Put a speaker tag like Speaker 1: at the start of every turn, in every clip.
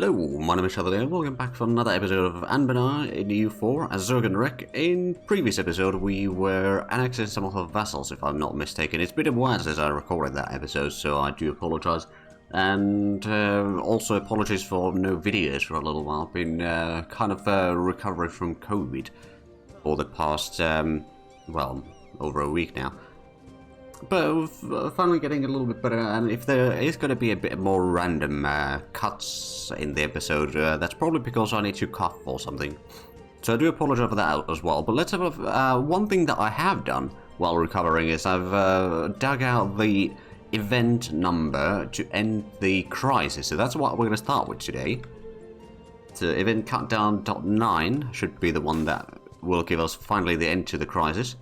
Speaker 1: Hello, my name is Shadow and welcome back for another episode of Anbennar in EU4 as Zurkanrek. In previous episode we were annexing some of our vassals, if I'm not mistaken. It's been a while since I recorded that episode, so I do apologise. And also apologies for no videos for a little while. I've been kind of recovering from COVID for the past, well, over a week now. But finally getting a little bit better, and if there is going to be a bit more random cuts in the episode, that's probably because I need to cough or something. So I do apologize for that as well. But let's have one thing that I have done while recovering is I've dug out the event number to end the crisis. So that's what we're going to start with today. So event countdown.9 should be the one that will give us finally the end to the crisis.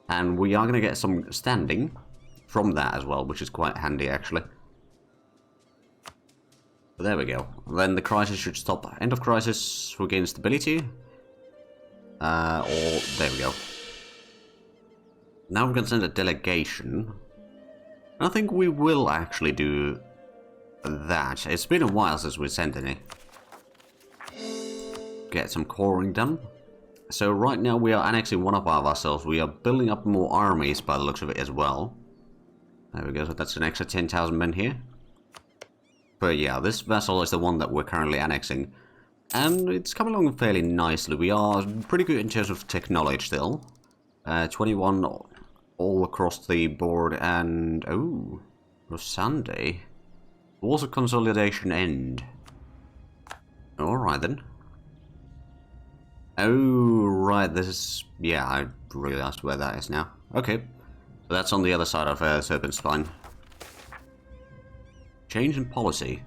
Speaker 1: And we are going to get some standing from that as well, which is quite handy actually. But there we go. Then the crisis should stop. End of crisis, regain stability. Or there we go. Now we're going to send a delegation. I think we will actually do that. It's been a while since we sent any. Get some coring done. So right now we are annexing one of our vassals. We are building up more armies by the looks of it as well. There we go, so that's an extra 10,000 men here. But yeah, this vassal is the one that we're currently annexing. And it's coming along fairly nicely. We are pretty good in terms of technology still. 21 all across the board and... oh, Sunday. Wars of consolidation end. Alright then. Oh, right, this is... yeah, I realized where that is now. Okay, so that's on the other side of Serpent's Spine. Change in policy.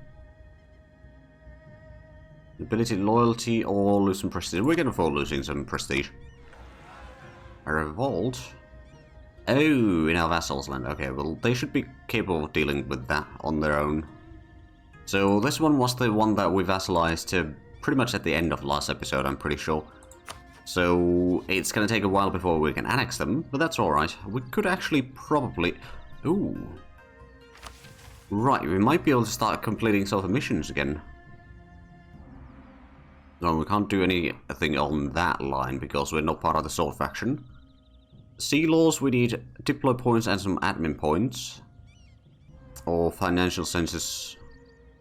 Speaker 1: Ability, loyalty, or lose some prestige. We're going for losing some prestige. A revolt? Oh, in our vassals' land. Okay, well, they should be capable of dealing with that on their own. So this one was the one that we vassalized pretty much at the end of last episode, I'm pretty sure. So it's going to take a while before we can annex them, but that's alright. We could actually probably... ooh. Right, we might be able to start completing some of the missions again. No, we can't do anything on that line because we're not part of the Sword faction. Sea laws, we need deploy points and some admin points. Or financial census.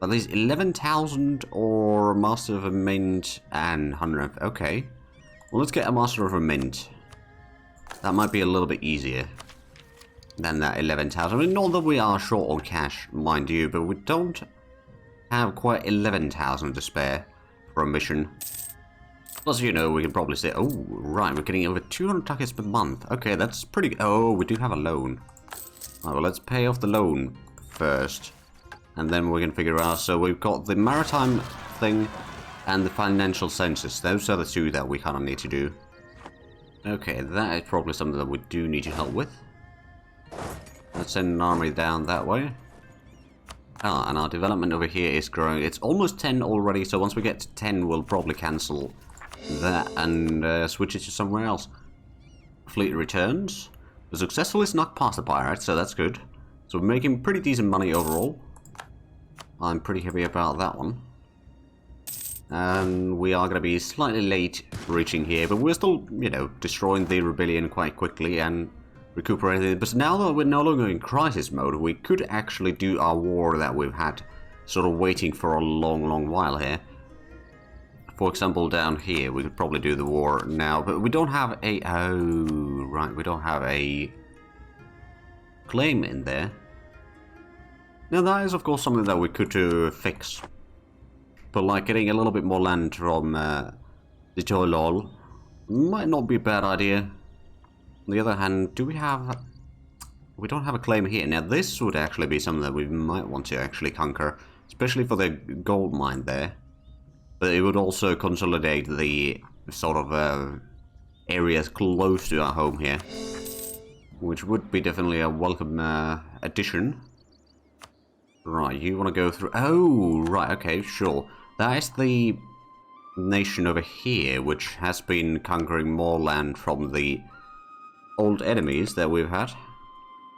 Speaker 1: At least 11,000 or Master of a Mint and 100. Okay. Well, let's get a Master of a Mint. That might be a little bit easier than that 11,000. I mean, not that we are short on cash, mind you, but we don't have quite 11,000 to spare for a mission. Plus, you know, we can probably say, oh, right, we're getting over 200 ducats per month. Okay, that's pretty... oh, we do have a loan. Alright, well, let's pay off the loan first. And then we can figure out, so we've got the maritime thing and the financial census. Those are the two that we kind of need to do. Okay, that is probably something that we do need to help with. Let's send an army down that way. Ah, and our development over here is growing. It's almost 10 already, so once we get to 10, we'll probably cancel that and switch it to somewhere else. Fleet returns. We successfully snuck past the pirates, so that's good. So we're making pretty decent money overall. I'm pretty happy about that one. And we are going to be slightly late reaching here, but we're still, you know, destroying the rebellion quite quickly and recuperating. But now that we're no longer in crisis mode, we could actually do our war that we've had sort of waiting for a long while here. For example, down here, we could probably do the war now, but we don't have a... oh, right, we don't have a claim in there. Now that is of course something that we could fix. But like getting a little bit more land from the Toilol might not be a bad idea. On the other hand, do we have... we don't have a claim here. Now this would actually be something that we might want to actually conquer. Especially for the gold mine there. But it would also consolidate the sort of areas close to our home here. Which would be definitely a welcome addition. Right, you want to go through... oh, right, okay, sure. That is the nation over here, which has been conquering more land from the old enemies that we've had.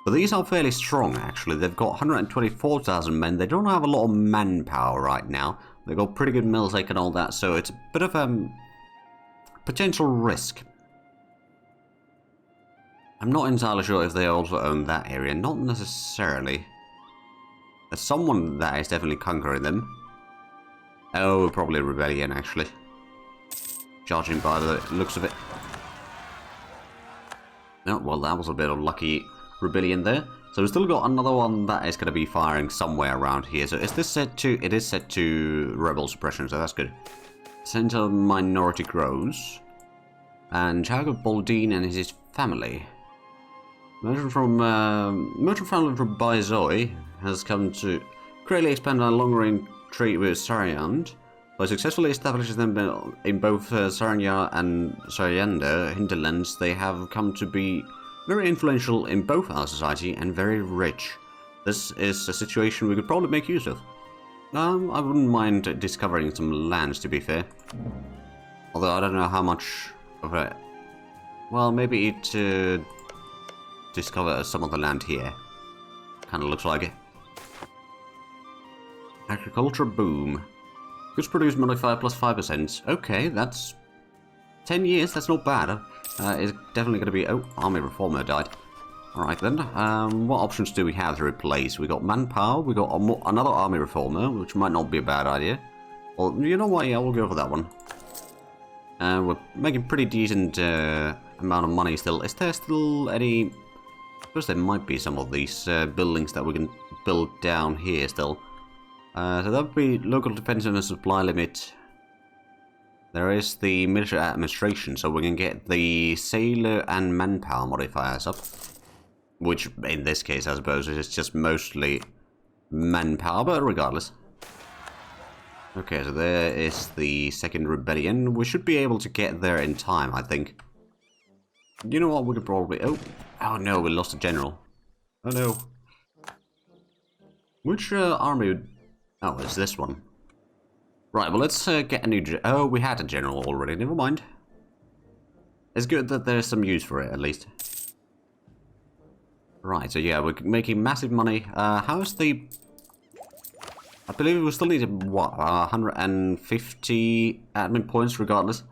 Speaker 1: But these are fairly strong, actually. They've got 124,000 men. They don't have a lot of manpower right now. They got pretty good militech and all that, so it's a bit of potential risk. I'm not entirely sure if they also own that area. Not necessarily. There's someone that is definitely conquering them. Oh, probably a rebellion, actually. Judging by the looks of it. Oh, well, that was a bit of lucky rebellion there. So we've still got another one that is going to be firing somewhere around here. So is this set to... It is set to rebel suppression, so that's good. Center minority grows. And Jacob Baldine and his family. Merchant family from Baizoi has come to greatly expand our long-range trade with Sariand. By successfully establishing them in both Saranya and Saryanda hinterlands, they have come to be very influential in both our society and very rich. This is a situation we could probably make use of. I wouldn't mind discovering some lands, to be fair. Although I don't know how much of it... Well, maybe to discover some of the land here. Kind of looks like it. Agriculture boom. Goods produced modifier plus 5%. Okay, that's 10 years. That's not bad. It's definitely going to be... Oh, army reformer died. Alright then. What options do we have to replace? We got manpower. We got another army reformer, which might not be a bad idea. Well, you know what? Yeah, we'll go for that one. We're making pretty decent amount of money still. Is there still any... I suppose there might be some of these buildings that we can build down here still. So that would be local defense and a supply limit. There is the military administration, so we can get the sailor and manpower modifiers up. Which, in this case, I suppose, is just mostly manpower, but regardless. Okay, so there is the second rebellion. We should be able to get there in time, I think. You know what, we could probably... Oh no, we lost a general. Oh no. Which army would... Oh, it's this one. Right, well, let's get a new... Oh, we had a general already. Never mind. It's good that there's some use for it, at least. Right, so yeah, we're making massive money. How's the... I believe we still need, what, 150 admin points regardless.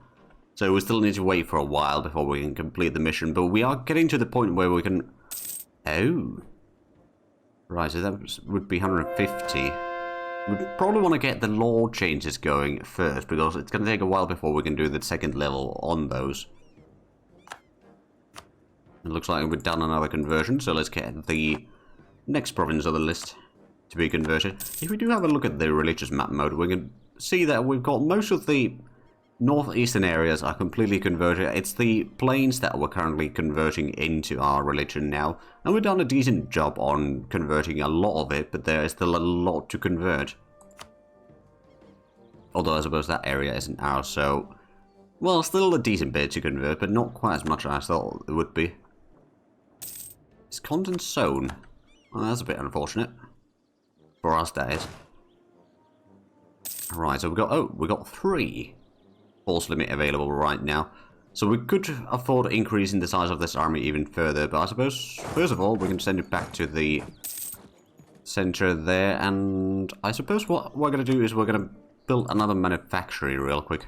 Speaker 1: So we still need to wait for a while before we can complete the mission. But we are getting to the point where we can... Oh. Right, so that would be 150. We probably want to get the law changes going first, because it's going to take a while before we can do the second level on those. It looks like we've done another conversion, so let's get the next province on the list to be converted. If we do have a look at the religious map mode, we can see that we've got most of the northeastern areas are completely converted. It's the plains that we're currently converting into our religion now. And we've done a decent job on converting a lot of it, but there is still a lot to convert. Although I suppose that area isn't ours, so... Well, still a decent bit to convert, but not quite as much as I thought it would be. Is content sown? Well, that's a bit unfortunate. For us, that is. Right, so we got 3 force limit available right now. So we could afford increasing the size of this army even further, but I suppose, first of all, we can send it back to the center there, and I suppose what we're going to do is we're going to build another manufactory real quick.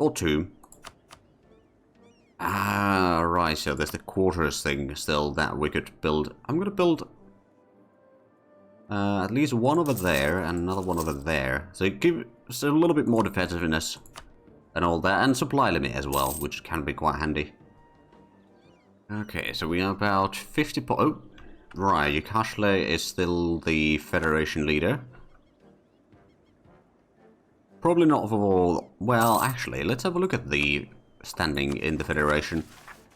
Speaker 1: Or 2. Ah, right, so there's the quarters thing still that we could build. I'm going to build at least one over there and another one over there. So it gives a little bit more defensiveness and all that, and supply limit as well, which can be quite handy. Okay, so we are about 50 oh, right, Yukashle is still the Federation leader. Probably not for... Well, actually, let's have a look at the standing in the Federation.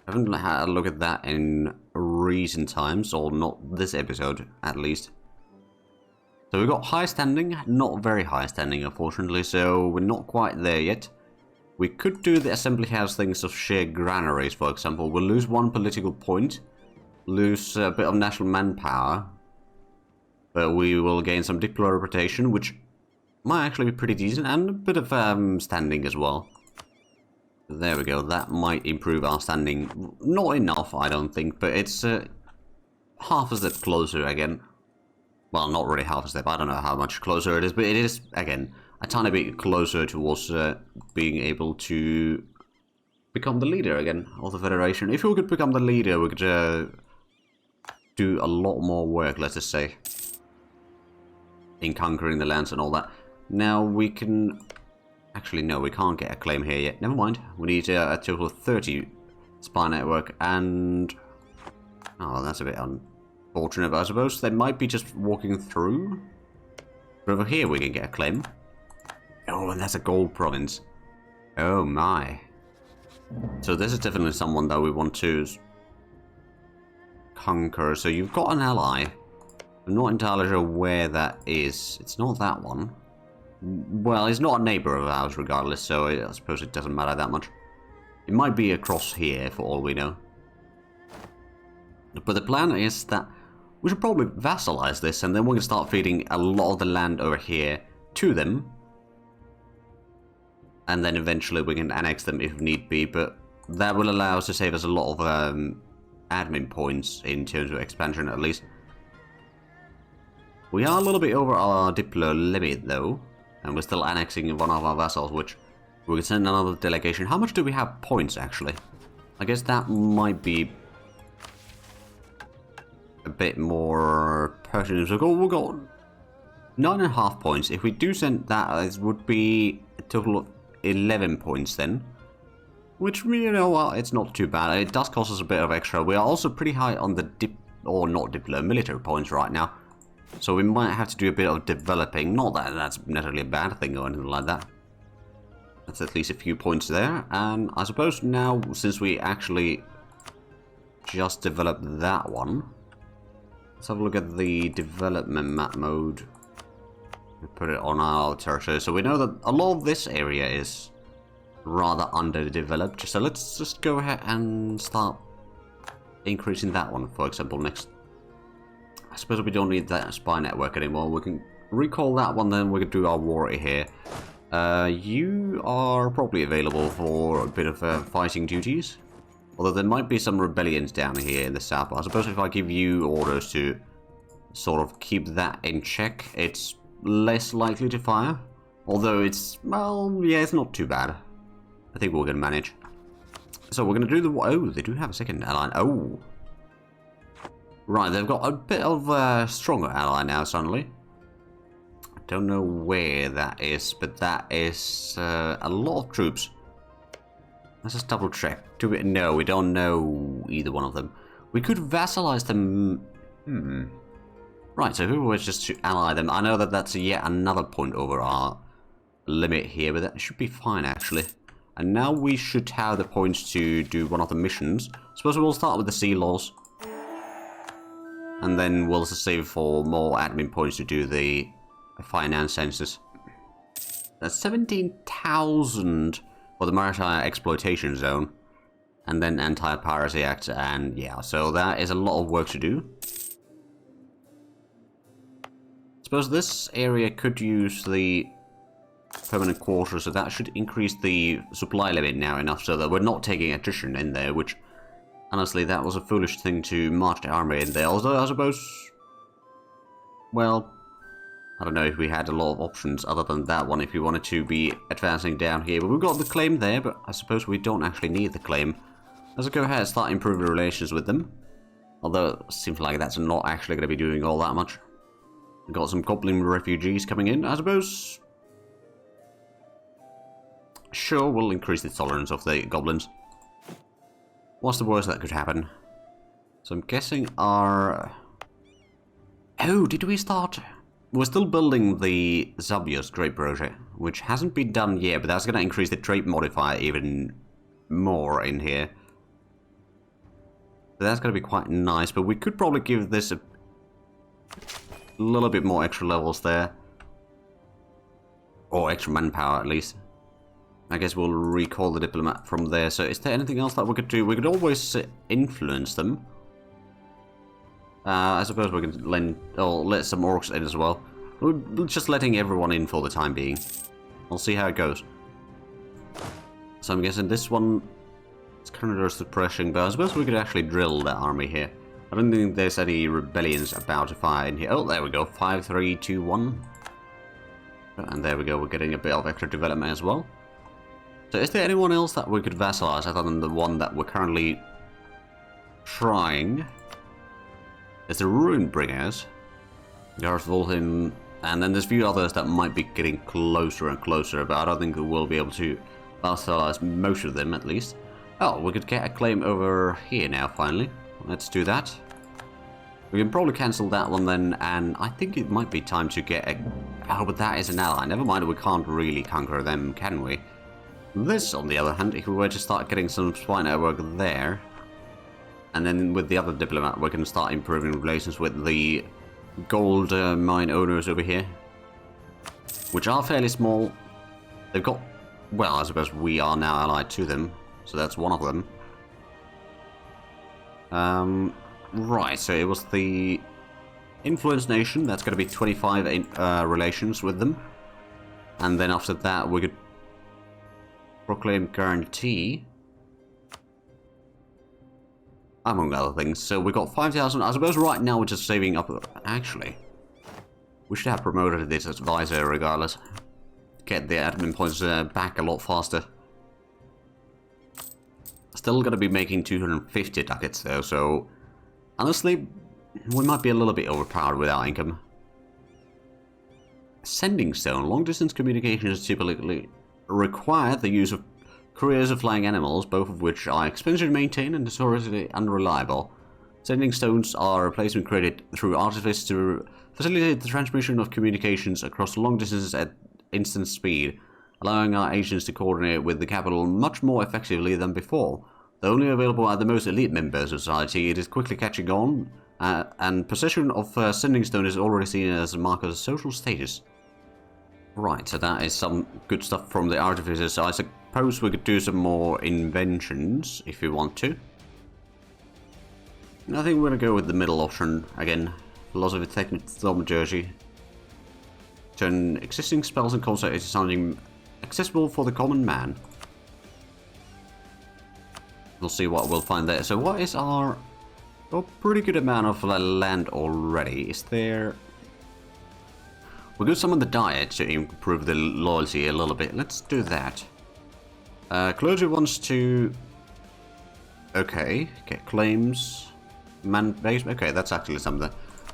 Speaker 1: I haven't had a look at that in recent times, or not this episode, at least. So we've got high standing, not very high standing, unfortunately, so we're not quite there yet. We could do the assembly house things of shared granaries, for example. We'll lose 1 political point, lose a bit of national manpower, but we will gain some diplomatic reputation, which might actually be pretty decent, and a bit of standing as well. There we go, that might improve our standing. Not enough, I don't think, but it's half a step closer again. Well, not really half a step. I don't know how much closer it is, but it is, again, a tiny bit closer towards being able to become the leader again of the Federation. If we could become the leader, we could do a lot more work, let's just say, in conquering the lands and all that. Now we can... Actually, no, we can't get a claim here yet. Never mind. We need a total of 30 spy network, and... Oh, that's a bit unfortunate, but I suppose they might be just walking through. But over here we can get a claim. Oh, and that's a gold province. Oh my. So this is definitely someone that we want to conquer. So you've got an ally. I'm not entirely sure where that is. It's not that one. Well, he's not a neighbor of ours regardless, so I suppose it doesn't matter that much. It might be across here for all we know. But the plan is that we should probably vassalize this, and then we can start feeding a lot of the land over here to them. And then eventually we can annex them if need be, but that will allow us to save us a lot of admin points in terms of expansion at least. We are a little bit over our Diplo limit though, and we're still annexing one of our vassals, which we can send another delegation. How much do we have points actually? I guess that might be a bit more pertinent. So we'll go 9.5 points. If we do send that, it would be a total of 11 points then. Which, you know, well, it's not too bad. It does cost us a bit of extra. We are also pretty high on the military points right now. So we might have to do a bit of developing. Not that that's necessarily a bad thing or anything like that. That's at least a few points there. And I suppose now, since we actually just developed that one, let's have a look at the development map mode. We put it on our territory. So we know that a lot of this area is rather underdeveloped. So let's just go ahead and start increasing that one, for example, next. I suppose we don't need that spy network anymore. We can recall that one, then we can do our war here. You are probably available for a bit of fighting duties. Although there might be some rebellions down here in the south. I suppose if I give you orders to sort of keep that in check, it's less likely to fire. Although it's, well, yeah, it's not too bad. I think we're going to manage. So we're going to do the... Oh, they do have a second ally. Oh. Right, they've got a bit of a stronger ally now, suddenly. I don't know where that is, but that is a lot of troops. Let's just double check. No, we don't know either one of them. We could vassalize them. Right, so who was just to ally them? I know that that's yet another point over our limit here, but that should be fine actually. And now we should have the points to do one of the missions. Suppose we'll start with the sea laws. And then we'll save for more admin points to do the finance census. That's 17,000 for the Maritime Exploitation Zone. And then Anti-Piracy Act, and yeah, so that is a lot of work to do. Suppose this area could use the permanent quarters, so that should increase the supply limit now enough so that we're not taking attrition in there, which, honestly, that was a foolish thing to march the army in there. Although, I suppose, well, I don't know if we had a lot of options other than that one if we wanted to be advancing down here. But we've got the claim there, but I suppose we don't actually need the claim. Let's go ahead and start improving relations with them. Although, it seems like that's not actually going to be doing all that much. We've got some goblin refugees coming in, I suppose. Sure, we'll increase the tolerance of the goblins. What's the worst that could happen? So I'm guessing our... Oh, did we start? We're still building the Zabios trade project, which hasn't been done yet, but that's going to increase the trade modifier even more in here. So that's going to be quite nice, but we could probably give this a little bit more extra levels there. Or extra manpower, at least. I guess we'll recall the diplomat from there. So is there anything else that we could do? We could always influence them. I suppose we can let some orcs in as well. We're just letting everyone in for the time being. We'll see how it goes. So I'm guessing this one is kind of suppressing, but I suppose we could actually drill that army here. I don't think there's any rebellions about to fire in here. Oh, there we go. 5, 3, 2, 1. And there we go. We're getting a bit of extra development as well. So is there anyone else that we could vassalize other than the one that we're currently trying? There's the Ruinbringers. Garth Volhin. And then there's a few others that might be getting closer and closer, but I don't think we will be able to vassalize most of them at least. Oh, we could get a claim over here now finally. Let's do that. We can probably cancel that one then, and I think it might be time to get a... Oh, but that is an ally. Never mind, we can't really conquer them, can we? This, on the other hand, if we were to start getting some spy network there, and then with the other diplomat, we can start improving relations with the gold mine owners over here, which are fairly small. They've got... Well, I suppose we are now allied to them, so that's one of them. Right, so it was the influence nation. That's going to be 25 relations with them. And then after that, we could proclaim guarantee, among other things. So we got 5,000. I suppose right now we're just saving up. Actually, we should have promoted this advisor regardless. Get the admin points back a lot faster. Still going to be making 250 ducats though, so honestly, we might be a little bit overpowered with our income. Sending stone. Long distance communications typically require the use of couriers of flying animals, both of which are expensive to maintain and notoriously unreliable. Sending stones are a replacement created through artifice to facilitate the transmission of communications across long distances at instant speed, allowing our agents to coordinate with the capital much more effectively than before. Though only available at the most elite members of society, it is quickly catching on, and possession of sending stone is already seen as a marker of social status. Right, so that is some good stuff from the artificers. I suppose we could do some more inventions if we want to. I think we're going to go with the middle option again. Philosophy, technical thaumaturgy. Turn existing spells and concepts into sounding accessible for the common man. We'll see what we'll find there. So what is our... a pretty good amount of land already. Is there... We could summon the diet to improve the loyalty a little bit. Let's do that. Clergy wants to... Okay, get claims. Man base... Okay, that's actually something.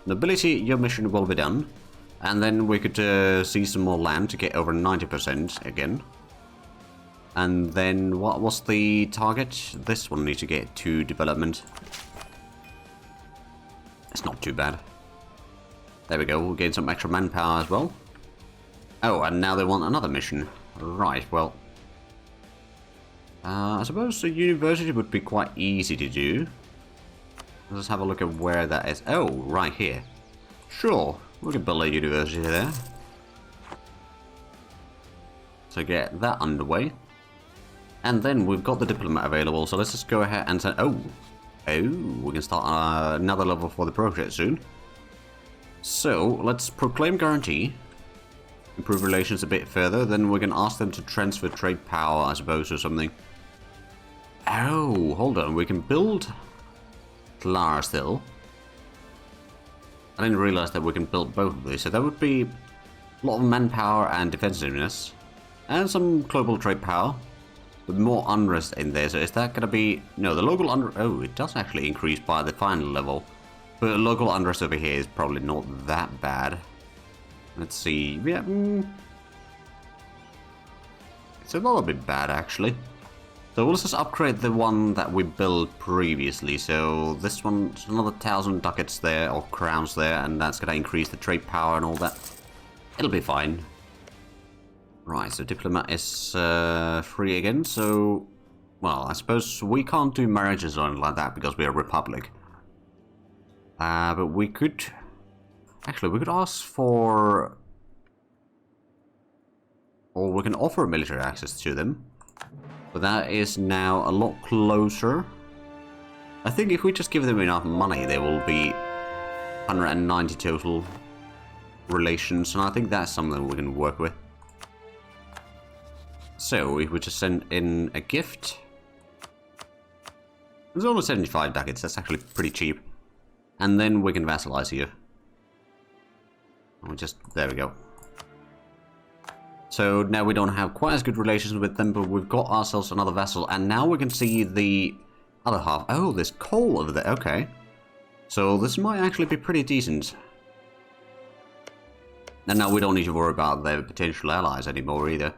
Speaker 1: Nobility, your mission will be done. And then we could see some more land to get over 90% again. And then what was the target? This one needs to get to development. It's not too bad. There we go, we'll gain some extra manpower as well. Oh, and now they want another mission. Right, well. I suppose a university would be quite easy to do. Let's have a look at where that is. Oh, right here. Sure, we can build a university there. So get that underway. And then we've got the diplomat available, so let's just go ahead and say, oh, we can start another level for the project soon. So let's proclaim guarantee, improve relations a bit further, then we can ask them to transfer trade power, I suppose, or something. Oh, hold on, we can build Clara still. I didn't realize that we can build both of these, so that would be a lot of manpower and defensiveness, and some global trade power. With more unrest in there, so is that gonna be... No, the local unrest... Oh, it does actually increase by the final level. But local unrest over here is probably not that bad. Let's see... Yeah, it's a little bit bad, actually. So we'll just upgrade the one that we built previously. So this one's another 1,000 ducats there, or crowns there, and that's gonna increase the trade power and all that. It'll be fine. Right, so diplomat is free again, so... Well, I suppose we can't do marriages or anything like that because we are a republic. But we could... Actually, we could ask for... Or we can offer military access to them. But that is now a lot closer. I think if we just give them enough money, there will be 190 total relations, and I think that's something we can work with. So, if we just send in a gift... It's only 75 ducats, that's actually pretty cheap. And then we can vassalize here. There we go. So now we don't have quite as good relations with them, but we've got ourselves another vassal. And now we can see the other half. Oh, there's coal over there. Okay. So this might actually be pretty decent. And now we don't need to worry about their potential allies anymore either.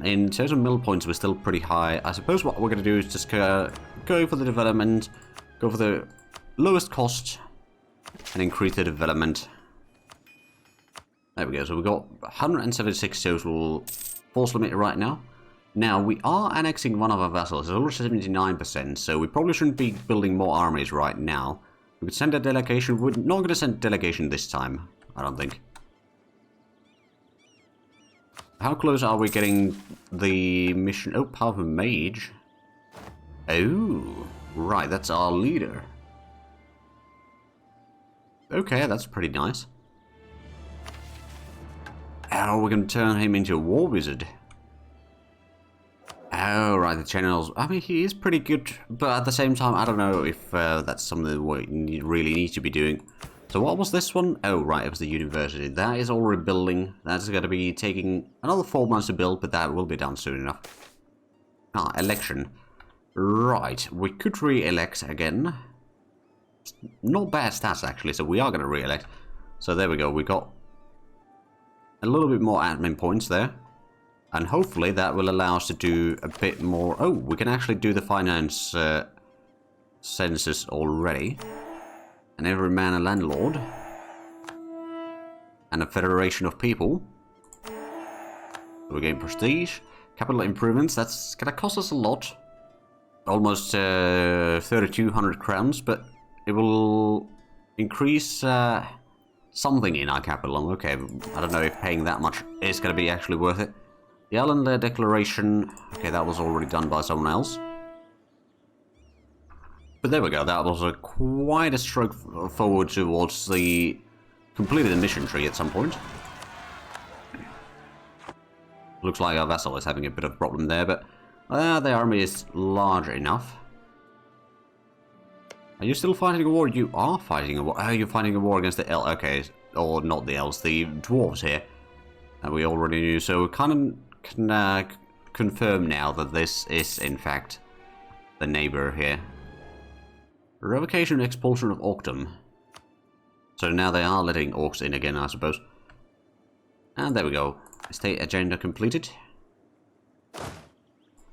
Speaker 1: In terms of mill points, we're still pretty high. I suppose what we're going to do is just go for the development, go for the lowest cost, and increase the development. There we go. So we've got 176 total force limit right now. Now, we are annexing one of our vessels. It's over 79%, so we probably shouldn't be building more armies right now. We could send a delegation. We're not going to send a delegation this time, I don't think. How close are we getting the mission? Oh, Powerful Mage. Oh, right, that's our leader. Okay, that's pretty nice. Oh, we're going to turn him into a war wizard. Oh, right, the channels. I mean, he is pretty good, but at the same time, I don't know if that's something we really need to be doing. So what was this one? Oh, right, it was the university. That is already building. That's going to be taking another 4 months to build, but that will be done soon enough. Ah, election. Right, we could re-elect again. Not bad stats, actually, so we are going to re-elect. So there we go, we got a little bit more admin points there. And hopefully that will allow us to do a bit more. Oh, we can actually do the finance census already. And every man a landlord. And a federation of people. We gain prestige. Capital improvements, that's going to cost us a lot. Almost 3,200 crowns, but it will increase something in our capital. Okay, I don't know if paying that much is going to be actually worth it. The Island Declaration, okay, that was already done by someone else. But there we go, that was quite a stroke forward towards the completing the mission tree at some point. Looks like our vessel is having a bit of a problem there, but the army is large enough. Are you still fighting a war? You are fighting a war. Oh, you're fighting a war against the elves. Okay, or not the elves, the dwarves here. That we already knew, so we can confirm now that this is, in fact, the neighbor here. Revocation and expulsion of Orcdom. So now they are letting orcs in again, I suppose. And there we go. State agenda completed.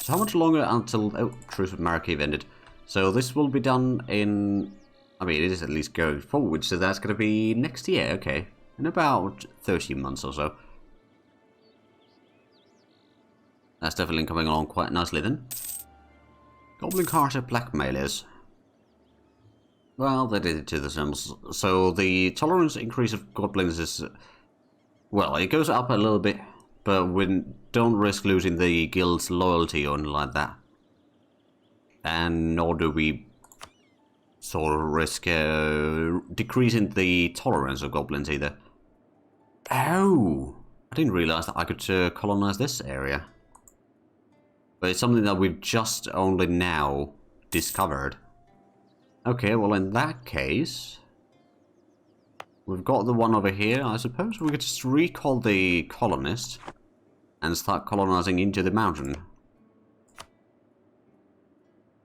Speaker 1: So how much longer until... Oh, Truce with Marrakech ended. So this will be done in... I mean, it is at least going forward, so that's going to be next year, okay. In about 13 months or so. That's definitely coming along quite nicely then. Goblin Carter blackmailers. Well, they did it to the symbols. So the tolerance increase of goblins is... Well, it goes up a little bit, but we don't risk losing the guild's loyalty or anything like that. And nor do we sort of risk decreasing the tolerance of goblins either. Oh! I didn't realize that I could colonize this area. But it's something that we've just only now discovered. Okay, well in that case... We've got the one over here. I suppose we could just recall the colonist and start colonizing into the mountain.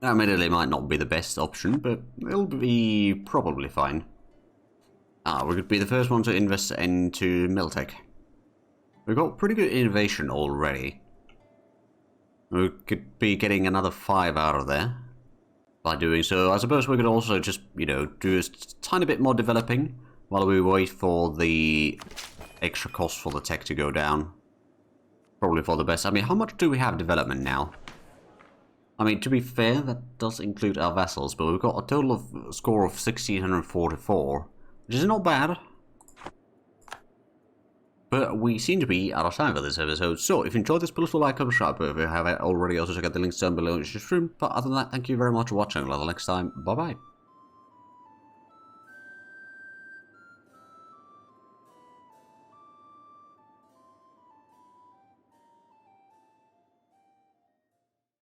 Speaker 1: Admittedly, it might not be the best option, but it'll be probably fine. We could be the first one to invest into Miltech. We've got pretty good innovation already. We could be getting another 5 out of there by doing so. I suppose we could also just, you know, do a tiny bit more developing while we wait for the extra cost for the tech to go down. Probably for the best. I mean, how much do we have development now? I mean, to be fair, that does include our vessels, but we've got a total of score of 1,644, which is not bad. But we seem to be out of time for this episode, so if you enjoyed this, please like, comment, subscribe if you haven't already. Also check out the links down below in the description. But other than that, thank you very much for watching. Until next time, bye bye.